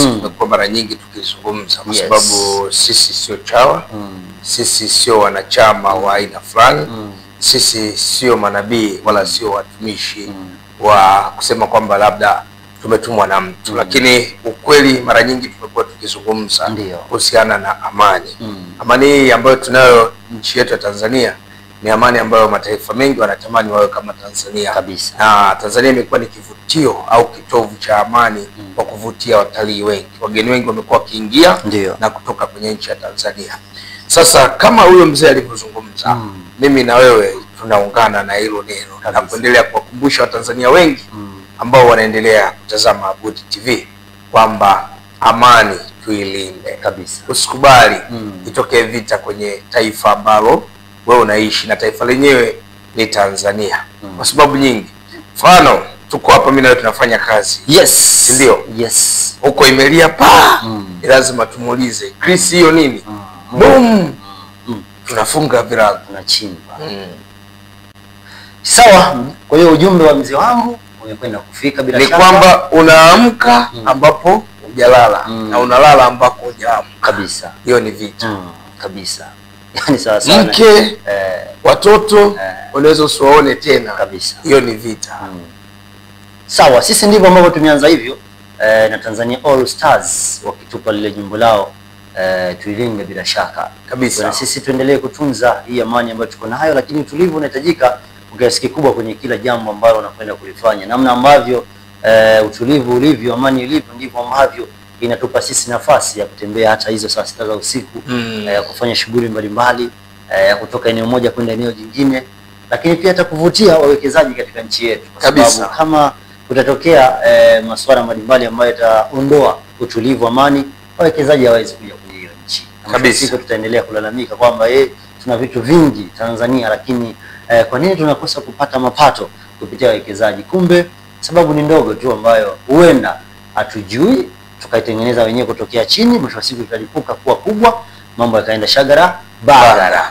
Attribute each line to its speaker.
Speaker 1: tumekuwa mara nyingi tukizungumza kwa sababu sisi sio chawa, sisi sio wanachama wa aina fulani, sisi sio manabii wala sio watumishi wa kusema kwamba labda tumetumwa na mtu, lakini ukweli mara nyingi tumekuwa tukizungumza kuhusiana na amani. Amani hii ambayo tunayo nchi yetu ya Tanzania ni amani ambayo mataifa mengi wanatamani wawe kama Tanzania
Speaker 2: kabisa.
Speaker 1: Na Tanzania imekuwa ni kivutio au kitovu cha amani kwa kuvutia watalii wengi. Wageni wengi wamekuwa wakiingia na kutoka kwenye nchi ya Tanzania. Sasa kama huyo mzee alivyozungumza, mimi na wewe tunaungana na hilo neno na kuendelea kuwakumbusha Watanzania wengi ambao wanaendelea kutazama Abudi TV kwamba amani tuilinde kabisa. Usikubali itokee vita kwenye taifa ambalo wewe unaishi, na taifa lenyewe ni Tanzania kwa sababu nyingi. Mfano, tuko hapa mimi na wewe tunafanya kazi. Ndio. Huko imelia pa. Lazima tumuulize, Chris hiyo nini? Boom. Tunafunga virago,
Speaker 2: tunachimba. Sawa. Kwa hiyo ujumbe wa mzee wangu umekwenda kufika bila shaka. Ni kwamba unaamka ambapo hujalala na unalala ambako hujaamka kabisa. Hiyo ni vita kabisa. Yani sawa sana. Mke, watoto unaweza usiwaone tena kabisa. Hiyo ni vita. Sawa, sisi ndivyo ambavyo tumeanza hivyo na Tanzania All Stars wakitupa lile jimbo lao tuilinde bila shaka kabisa. Na sisi tuendelee kutunza hii amani ambayo tuko nayo, lakini utulivu unahitajika kwa kiasi kikubwa kwenye kila jambo ambalo unakwenda kulifanya. Namna ambavyo utulivu ulivyo, amani ilivyo, ndivyo ambavyo inatupa sisi nafasi ya kutembea hata hizo saa 6 za usiku, ya kufanya shughuli mbalimbali, ya kutoka eneo moja kwenda eneo jingine, lakini pia hata kuvutia wawekezaji katika nchi yetu, kwa sababu kama kutatokea masuala mbalimbali ambayo yataondoa utulivu, amani, wawekezaji hawawezi kuja kwenye hiyo nchi kabisa. Sisi tutaendelea kulalamika kwamba tuna vitu vingi Tanzania, lakini kwa nini tunakosa kupata mapato kupitia wawekezaji? Kumbe sababu ni ndogo tu ambayo huenda hatujui, tukaitengeneza wenyewe kutokea chini, mwisho wa siku italipuka kuwa kubwa, mambo yakaenda shagara bagara.